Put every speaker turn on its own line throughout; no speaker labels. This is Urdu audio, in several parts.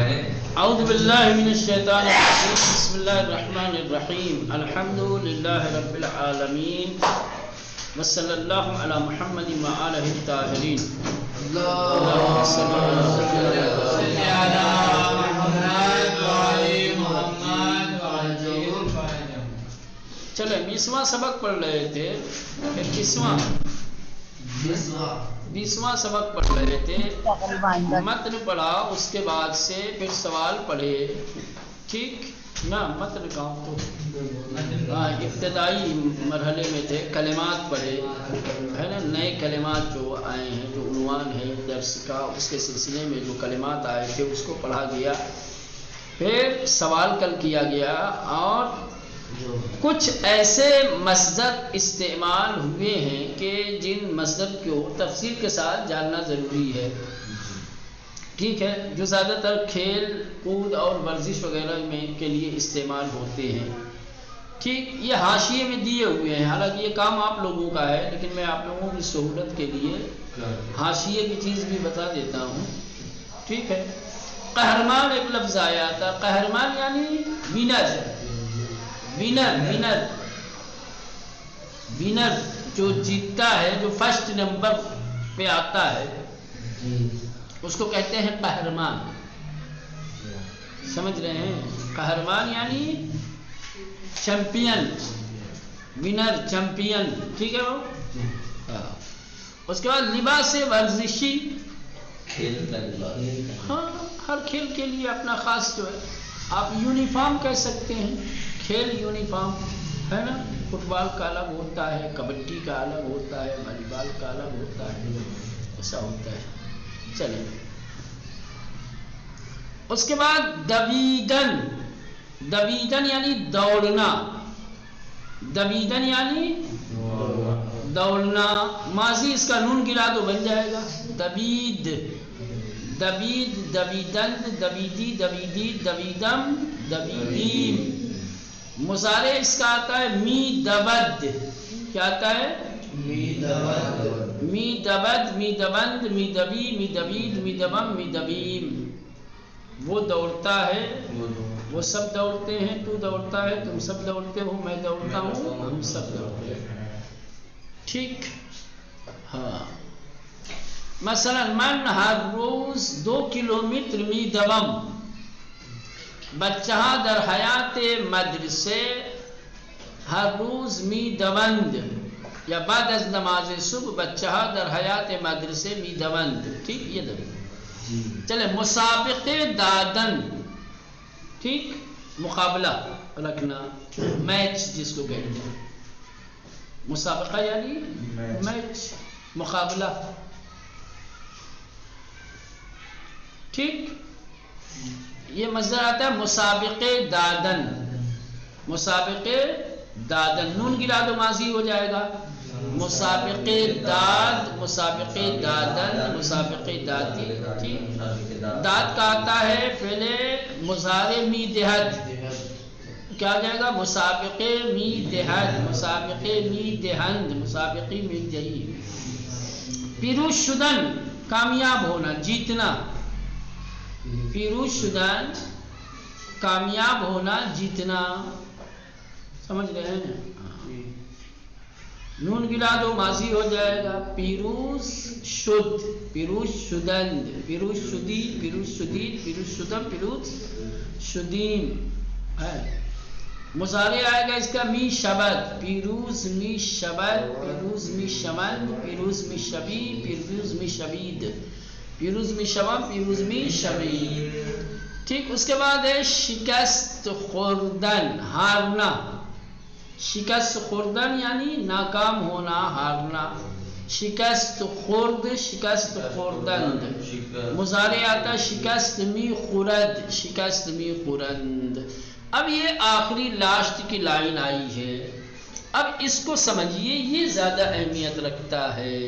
اعوذ باللہ من الشیطان الرجیم بسم اللہ الرحمن الرحیم الحمد للہ رب العالمین وصلی اللہ علی محمد وآلہ الطاہرین اللہم صل علی محمد. چلے 20واں سبق پڑھ رہے تھے، 20واں سبق پڑھ رہے تھے، متن پڑھا، اس کے بعد سے پھر سوال پڑھے. ٹھیک نا؟ متن کا تو ابتدائی مرحلے میں تھے. کلمات پڑھے ہے نا، نئے کلمات جو آئے ہیں، جو عنوان ہے درس کا، اس کے سلسلے میں جو کلمات آئے تھے اس کو پڑھا گیا. پھر سوال کل کیا گیا اور کچھ ایسے مصدر استعمال ہوئے ہیں کہ جن مصدر کو تفصیل کے ساتھ جاننا ضروری ہے. ٹھیک ہے، جو زیادہ تر کھیل کود اور ورزش وغیرہ میں کے لیے استعمال ہوتے ہیں. ٹھیک، یہ حاشیے میں دیے ہوئے ہیں، حالانکہ یہ کام آپ لوگوں کا ہے، لیکن میں آپ لوگوں کی سہولت کے لیے حاشیے کی چیز بھی بتا دیتا ہوں. ٹھیک ہے، قہرمان ایک لفظ آیا تھا. قہرمان یعنی ونر، ونر جو جیتتا ہے، جو فرسٹ نمبر پہ آتا ہے، اس کو کہتے ہیں قہرمان. سمجھ رہے ہیں؟ قہرمان یعنی چیمپئن، ونر، چیمپئن. ٹھیک ہے وہ. اس کے بعد لباس ورزشی،
کھیل کا لباس.
ہاں، ہر کھیل کے لیے اپنا خاص جو ہے. آپ یونیفارم کہہ سکتے ہیں، کھیل یونیفارم ہے نا. فٹ بال کا الگ ہوتا ہے، کبڈی کا الگ ہوتا ہے، والی بال کا الگ ہوتا ہے، ایسا ہوتا ہے. چلیں، اس کے بعد دویدن. دویدن یعنی دوڑنا، دویدن یعنی دوڑنا. ماضی اس کا نون گرا تو بن جائے گا دوید، دوید، دویدند، دویدی، دویدی، دویدم، دویدیم. مضارع اس کا آتا ہے می دبد. کیا آتا ہے؟ می دبد، می دبد، می دبند، می دبی، می دبید، می دبم، می دبیم. وہ دوڑتا ہے، وہ سب دوڑتے ہیں، تو دوڑتا ہے، تم سب دوڑتے ہو، میں دوڑتا ہوں، ہم سب دوڑتے ہیں. ٹھیک. ہاں، مثلا من ہر روز 2 کلومیٹر می دوم. بچہ در حیات مدرسه ہر روز می دوند، یا بعد از نماز صبح بچہ در حیات مدرسه می دوند. ٹھیک، یہ دو. چلے، مسابقے دادن. ٹھیک، مقابلہ رکھنا، میچ جس کو کہتے ہیں. مسابقہ یعنی میچ، مقابلہ. ٹھیک، یہ مصدر آتا ہے مسابقے دادن. مسابقے دادن، نون گرا دو ماضی ہو جائے گا. مسابقے داد، مسابقے دادن، مسابقے دادی. ٹھیک، داد کا آتا ہے پہلے مضارع می دہد. کیا آ جائے گا؟ مسابقے می دہد، مسابقے می دہند، مسابقی می دہی. پیروز شدن، کامیاب ہونا، جیتنا. پیروز شدن، کامیاب ہونا، جیتنا. سمجھ رہے ہیں؟ نون گرا دو ماضی ہو جائے گا. پیروز شد، پیروز شدند، پیروز شدی، پیروز شدید، پیروز شدم، پیروز شدیم ہے. مضارع آئے گا اس کا می شبد. پیروز می شبد، پیروز می شمند، پیروز می شبی، پیروز می شبید، پیروز می شوم، پیروز می شوید. ٹھیک، اس کے بعد ہے شکست خوردن، ہارنا. شکست خوردن یعنی ناکام ہونا، ہارنا. شکست خورد، شکست خوردند. مضارع آتا شکست می خورد، شکست می خورند. اب یہ آخری لاسٹ کی لائن آئی ہے. اب اس کو سمجھیے، یہ زیادہ اہمیت رکھتا ہے.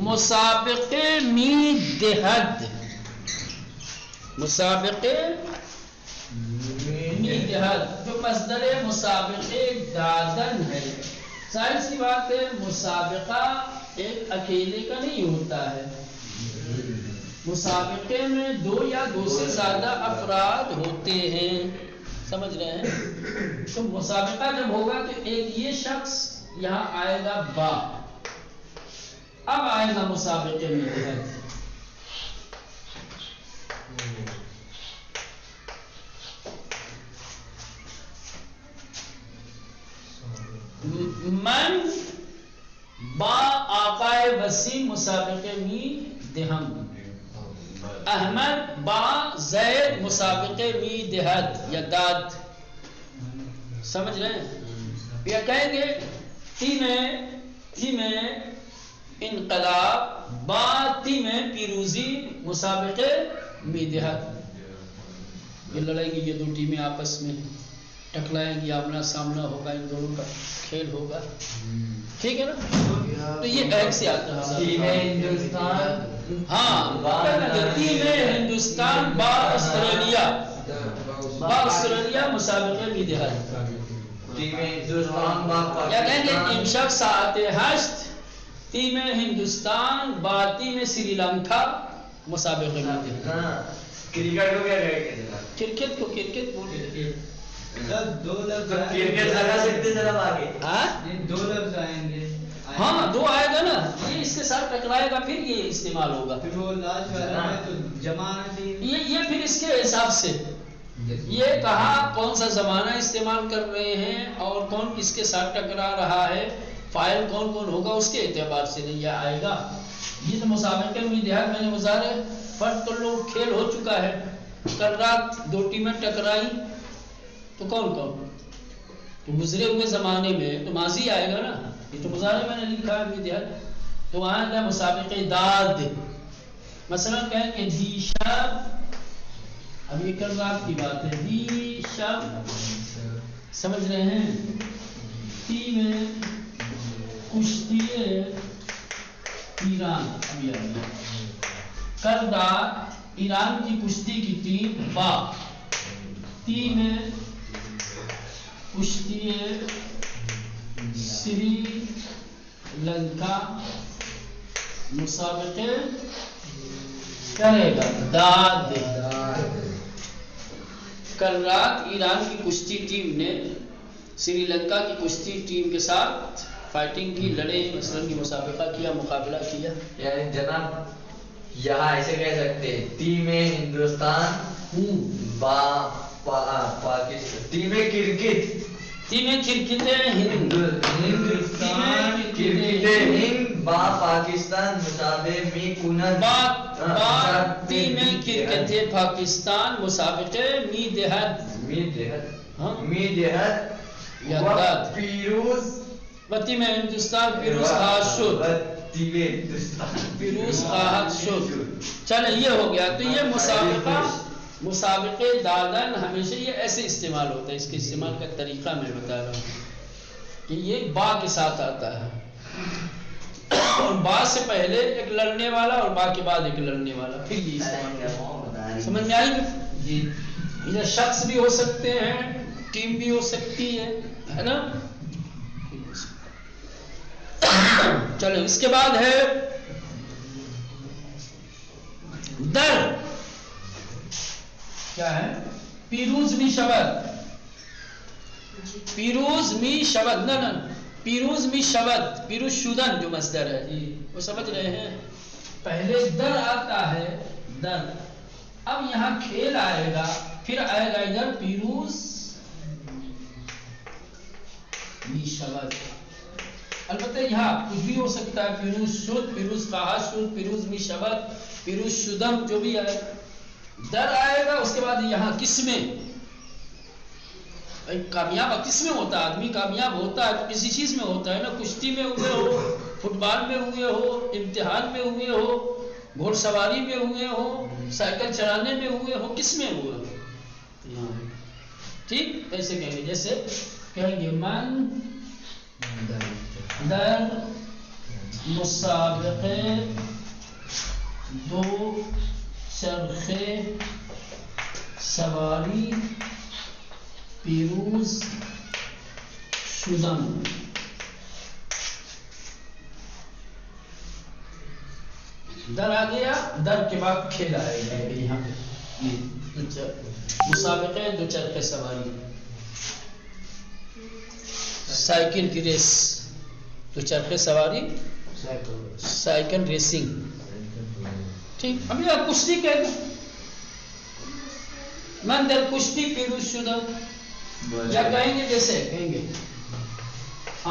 مسابقے می دہد، مسابقے می دہد جو مصدر مسابقے دادن ہے. ظاہر سی بات ہے، مسابقہ ایک اکیلے کا نہیں ہوتا ہے. مسابقے میں دو یا دو سے زیادہ افراد ہوتے ہیں، سمجھ رہے ہیں؟ تو مسابقہ جب ہوگا تو ایک یہ شخص یہاں آئے گا با، اب آئے گا مسابقے میں دہد، من با آقائے وسیم مسابقے می دہم، احمد با زید مسابقے می دہد یا داد، سمجھ رہے ہیں؟ یا کہیں گے تی میں انقلاب، با تی میں پیروزی مسابقے می دہد، یہ لڑیں گی، یہ دو ٹیمیں آپس میں ٹکرائیں گی، آمنا سامنا ہوگا، ان دونوں کا کھیل ہوگا، ٹھیک ہے نا؟ تو یہ ایک سے آتا ہے
ٹیم ہندوستان،
ہاں ٹیم ہندوستان با آسٹریلیا، با آسٹریلیا مسابقے میں دہد،
ٹیم ہندوستان با
یا کہیں گے امشب ساعت 8 ٹیم ہندوستان با ٹیم سری لنکا مسابقے میں دہد۔
کرکٹ کو کیا کہیں گے؟
کرکٹ کو کرکٹ بولتے
دو لفظ
کرکٹ لگا سکتے ذرا آگے،
دو لفظ آئیں گے،
ہاں دو آئے گا نا، یہ اس کے ساتھ ٹکرائے گا، پھر یہ استعمال ہوگا،
پھر وہ لاش والا ہے تو جمع آنا چاہیے،
یہ پھر اس کے حساب سے یہ کہا کون سا زمانہ استعمال کر رہے ہیں اور کون کس کے ساتھ ٹکرا رہا ہے، فائل کون کون ہوگا، اس کے اعتبار سے نہیں یہ آئے گا۔ یہ تو مسابقے میں دہد میں نے مظاہرے فرد کر لو، کھیل ہو چکا ہے، کل رات دو ٹیمیں ٹکرائی تو کون تو گزرے ہوئے زمانے میں تو ماضی آئے گا نا، یہ تو مظاہرے میں نے لکھا ہے دہد، تو وہاں کا مسابقے داد، مثلا کہیں کہ دی شب، اب یہ کل رات کی بات ہے، دی شب، سمجھ رہے ہیں؟ تی میں کشتی ایران، ابھی کل رات ایران کی کشتی کی ٹیم با، تی میں کشتی سری لنکا مسابقے کرے گا داد، کل رات ایران کی کشتی ٹیم نے سری لنکا کی کشتی ٹیم کے ساتھ فائٹنگ کی، لڑے، مثلاً کی مسابقہ کیا، مقابلہ کیا،
یعنی جناب یہاں ایسے کہہ سکتے ہیں ٹیم ہندوستان با Pakistan, team cricket,
team cricket Hind,
Hindustan cricket Hind با پاکستان مسابقے میں کنت،
ٹیم کرکٹ پاکستان مسابقے می دہد یا داد، ٹیم ہندوستان پیروز خواہد شد، پیروز خواہد شد، چلے یہ ہو گیا۔ تو یہ مسابقے دادن ہمیشہ یہ ایسے استعمال ہوتا ہے، اس کے استعمال کا طریقہ میں بتا رہا ہوں کہ یہ با کے ساتھ آتا ہے، اور با سے پہلے ایک لڑنے والا اور با کے بعد ایک لڑنے والا، پھر یہ استعمال، سمجھ میں آئی جی؟ یہ شخص بھی ہو سکتے ہیں، ٹیم بھی ہو سکتی ہے نا؟ چلو اس کے بعد ہے در، کیا ہے؟ پیروز می شبد، پیروز می شبد، نہ پیروز می شبد، پیروز شدن جو مصدر ہے وہ سمجھ رہے ہیں؟ پہلے در آتا ہے، در، اب یہاں کھیل آئے گا، پھر آئے گا ادھر پیروز می شبد، البتہ یہاں کچھ بھی ہو سکتا ہے، پیروز شد، پیروز خواہد شد، پیروز می شبد، پیروز شدم، جو بھی آئے، در آئے گا، اس کے بعد یہاں کس میں، کامیاب کس میں ہوتا ہے؟ آدمی کامیاب ہوتا ہے تو کسی چیز میں ہوتا ہے نا، کشتی میں ہوئے ہو، فٹ بال میں ہوئے ہو، امتحان میں ہوئے ہو، گھوڑ سواری میں ہوئے ہو، سائیکل چلانے میں ہوئے ہو، کس میں ہوئے ہو، ٹھیک؟ ایسے کہیں گے، جیسے کہیں گے من در مسابقے دو چرخے سواری پیروز شدم، در آ گیا، در کے بعد کھیل آئے گا یہاں پہ. مسابقے دو چرخے سواری، سائیکل کی ریس، دو چرخے سواری، سائیکل ریسنگ. ٹھیک. ابھی آپ کشتی کہہ دیں، من در کشتی پیروز شدہ، کیا کہیں گے؟ جیسے کہیں گے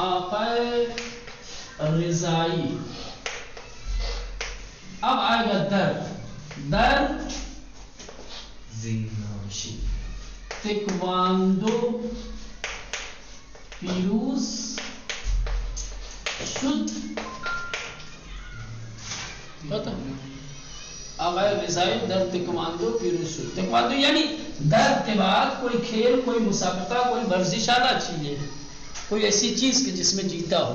آقا رضائی. اب آئے گا در، در تکواندو پیروز شد. آقا رضائی در تکواندو پیروز شد. تکواندو یعنی در کے بعد کوئی کھیل، کوئی مسابقہ، کوئی ورزش آنا چاہیے، کوئی ایسی چیز کہ جس میں جیتا ہو.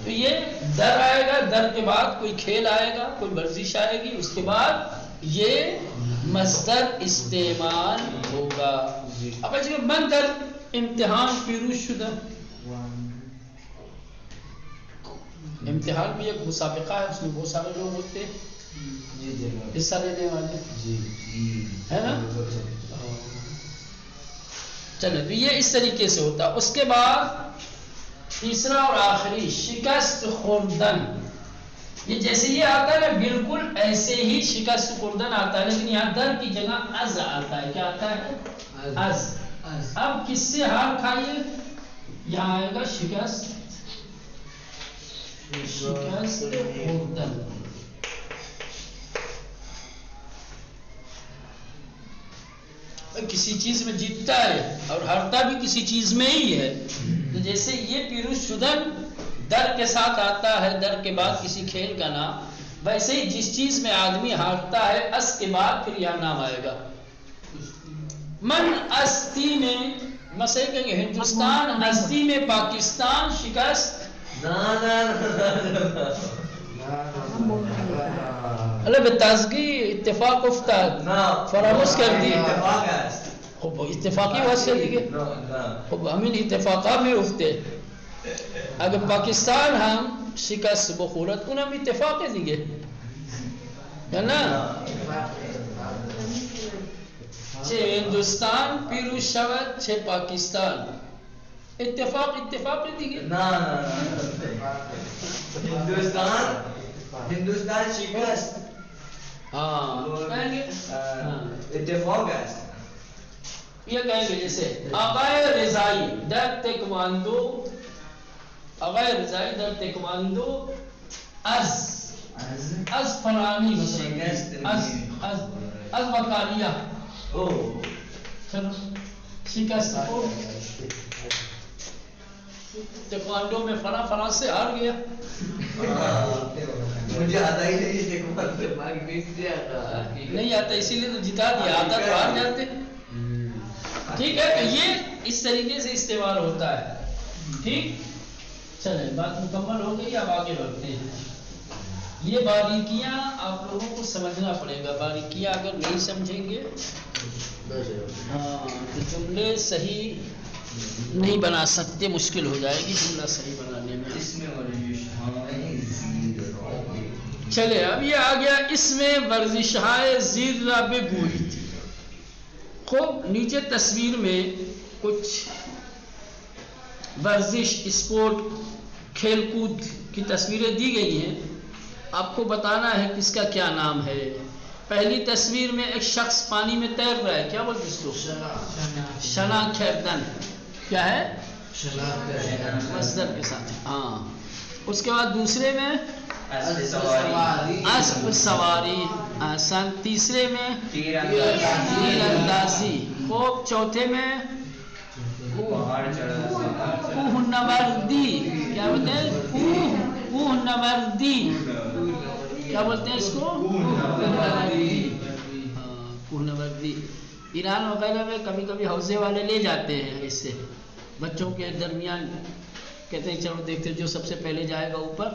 تو یہ در آئے گا، در کے بعد کوئی کھیل آئے گا، کوئی ورزش آئے گی، اس کے بعد یہ مصدر استعمال ہوگا. اب اچھا من در امتحان پیروز شدہ. امتحان بھی ایک مسابقہ ہے، اس میں بہت سارے لوگ ہوتے ہیں حصہ لینے والے، ہے نا. چلو تو یہ اس طریقے سے ہوتا. اس کے بعد تیسرا اور آخری شکست خوردن. یہ جیسے یہ آتا ہے نا بالکل ایسے ہی شکست خوردن آتا ہے، لیکن یہاں در کی جگہ از آتا ہے. کیا آتا ہے؟ از. اب کس سے ہار کھائیے؟ یہاں آئے گا شکست، شکست خوردن. کسی چیز میں جیتتا ہے اور ہارتا بھی کسی چیز میں ہی ہے. تو جیسے یہ پیروز شدن در کے ساتھ آتا ہے، در کے بعد کسی کھیل کا نام، ویسے ہی جس چیز میں آدمی ہارتا ہے اس کے بعد پھر یہاں نام آئے گا. من استی میں مسئلہ کہیں گے ہندوستان، استی میں پاکستان شکست. اللہ بتازگی اتفاق افتاد، فراموش کر دی. خب اتفاقی بات سے دیگه خب همین اتفاقا می افته. اگر پاکستان هم شکست بخورد اونم اتفاق دیگه، یا نه؟ چه هندوستان پیروز شود چه پاکستان، اتفاق دیگه.
نه ہندوستان شکست اتفاق است.
یہ کہیں گے جیسے آقای رضائی در تکواندو، آقای رضائی در تکواندو از فلانی از وکالیہ. چلو شکست ہو، تکواندو میں فلاں سے ہار گیا.
مجھے آتا ہی
نہیں آتا اسی لیے تو جتا دیا، آتا تو ہار جاتے. ٹھیک ہے، تو یہ اس طریقے سے استعمال ہوتا ہے. ٹھیک، چلیں بات مکمل ہو گئی. اب آگے بڑھتے ہیں. یہ باریکیاں آپ لوگوں کو سمجھنا پڑے گا. باریکیاں اگر نہیں سمجھیں گے تو جملے صحیح نہیں بنا سکتے، مشکل ہو جائے گی جملہ صحیح بنانے میں. چلے اب یہ آ گیا اس میں ورزشائے زیر را بگوئی تھی. خوب نیچے تصویر میں کچھ ورزش، اسپورٹ، کھیل کود کی تصویریں دی گئی ہیں. آپ کو بتانا ہے کس کا کیا نام ہے. پہلی تصویر میں ایک شخص پانی میں تیر رہا ہے، کیا بولتے اس کو؟ شنا کھیردن. کیا ہے؟ مصدر کے ساتھ. ہاں. اس کے بعد دوسرے میں اسب سواری. آسان. تیسرے میں تیر اندازی. خوب. چوتھے میں کوہ نوردی. کیا بولتے ہیں؟ کوہ نوردی. کیا بولتے ہیں اس کو؟ کوہ نوردی. ایران وغیرہ میں کبھی کبھی حوضے والے لے جاتے ہیں اس سے بچوں کے درمیان، کہتے ہیں چلو دیکھتے جو سب سے پہلے جائے گا اوپر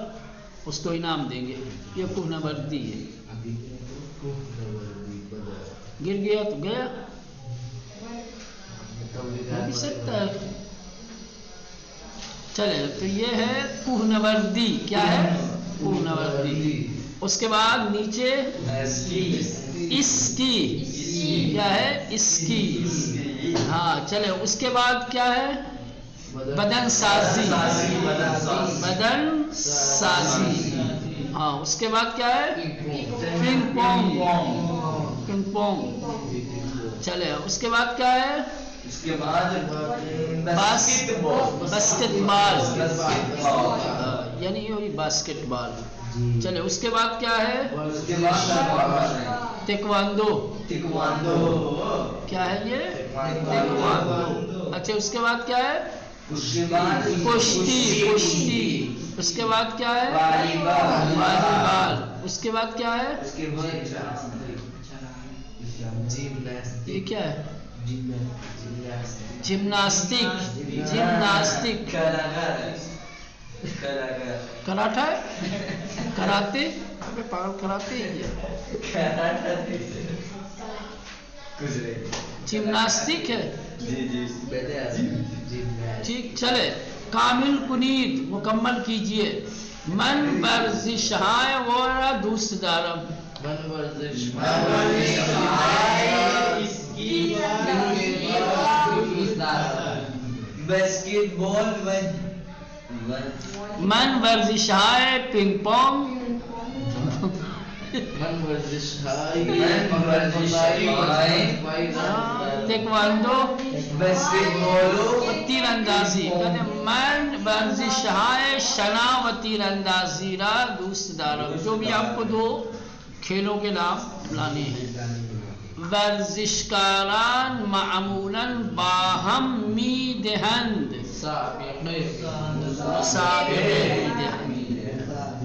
اس کو انعام دیں گے. یہ کوہ نوردی ہے. گر گیا تو گیا، ہو بھی سکتا ہے. چلے تو یہ ہے کوہ نوردی. کیا ہے؟ کوہ نوردی. اس کے بعد نیچے اس کی، کیا ہے اس کی، ہاں چلے اس کے بعد کیا ہے بدن سازی، بدن سازی، ہاں اس کے بعد کیا ہے پنگ پونگ، پنگ پونگ، چلے اس کے بعد کیا ہے
اس کے بعد
باسکٹ بال، یعنی وہی باسکٹ بال، چلے اس کے بعد کیا ہے
اس کے بعد
تیکواندو،
تکواندو،
کیا ہے یہ تیکواندو، اچھا اس کے بعد کیا ہے
اس کے بعد
کشتی، کشتی، اس کے بعد کیا ہے والی بال، اس کے بعد کیا ہے
اس کے بعد
یہ کیا ہے جمناسٹک، جمناسٹک، کراٹا ہے کراتے، کراتے جمناسٹک ہے، ٹھیک چلے کامل کنید مکمل کیجئے، من ورزش ہائے وارا دوست دارم،
من ورزش
باسکٹ بال،
من ورزش ہائے پنگ پونگ،
من ورزش
تیکواندو،
باسکٹ بالو،
تیر اندازی، کہتے ہیں من ورزش ہائے شنا و تیر اندازی را دوست دارم، جو بھی آپ کو دو کھیلوں کے نام لانے ہیں، ورزشکاران معمولاً باہم می دہند، مسابقے می دہند،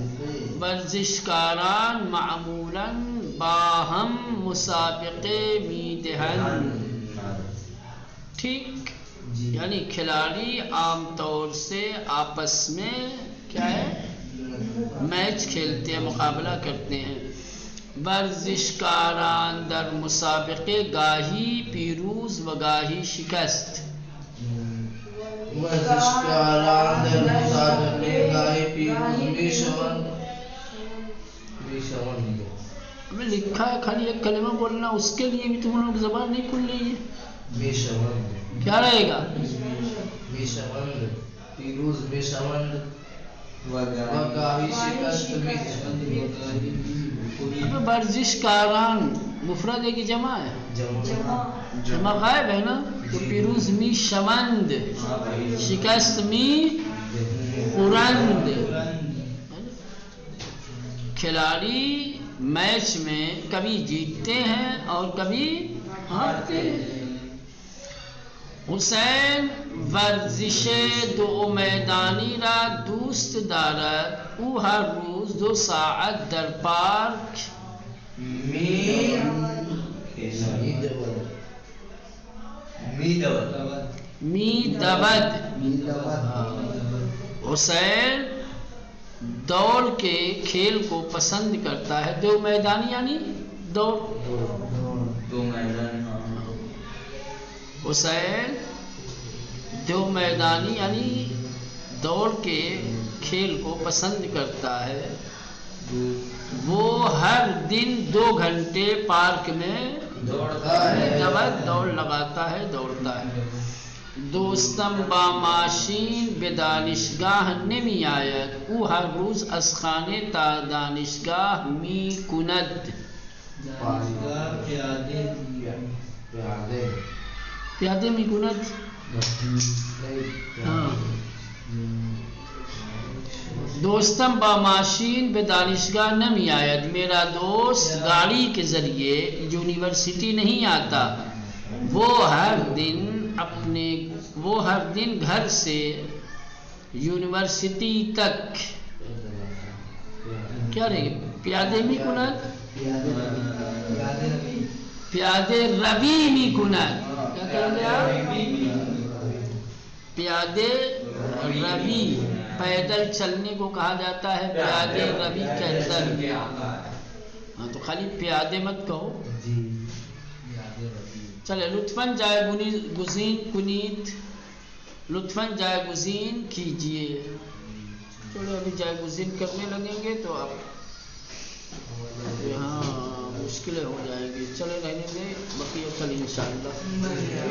ورزشکاران معمولاً باہم مسابقے می دہند، ٹھیک، یعنی کھلاڑی عام طور سے آپس میں کیا ہے میچ کھیلتے ہیں، مقابلہ کرتے ہیں، ورزشکاران در مسابقے گاہی پیروز و گاہی شکست،
ورزشکاران در مسابقے گاہی پیروز میشوند،
ہمیں لکھا ہے خالی ایک کلمہ بولنا، اس کے لیے بھی تم لوگ زبان نہیں کھل رہی ہے،
میشوند
کیا رہے گا
میشوند، پیروز میشوند وگاہی شکست میشوند،
ہمیں ورزشکاران مفرد ہے کہ جمع ہے، جمع غائب ہے نا، تو پیروز می شوند، شکست می خورند، کھلاڑی میچ میں کبھی جیتتے ہیں اور کبھی ہارتے ہیں، حسین ورزش دو میدانی را دوست دارد، او ہر روز 2 ساعت در پارک می دود، حسین دوڑ کے کھیل کو پسند کرتا ہے، دو میدانی یعنی دوڑ، حسین دو میدانی یعنی دوڑ کے کھیل کو پسند کرتا ہے، وہ ہر دن 2 گھنٹے پارک میں دوڑ لگاتا ہے، دوڑتا ہے، دوستم با ماشین به دانشگاه نمی آید، او هر روز از خانه تا دانشگاه می کند، پیاده می کند، دوستم با ماشین به دانشگاه نمی آید، میرا دوست گاڑی کے ذریعے یونیورسٹی نہیں آتا، وہ ہر دن گھر سے یونیورسٹی تک کیا رہے گا پیادے می کند، پیادے روی می کند، کیا کہیں گے آپ پیادے روی، پیدل چلنے کو کہا جاتا ہے پیادے روی کہتا ہے، ہاں تو خالی پیادے مت کہو، چلے لطفاً جائے گزین کنید، لطفاً جائے گزین کیجئے، چلو ابھی جائے گزین کرنے لگیں گے تو آپ مشکلیں ہو جائیں گی. چلے رہنے دیں بقیہ کل انشاءاللہ.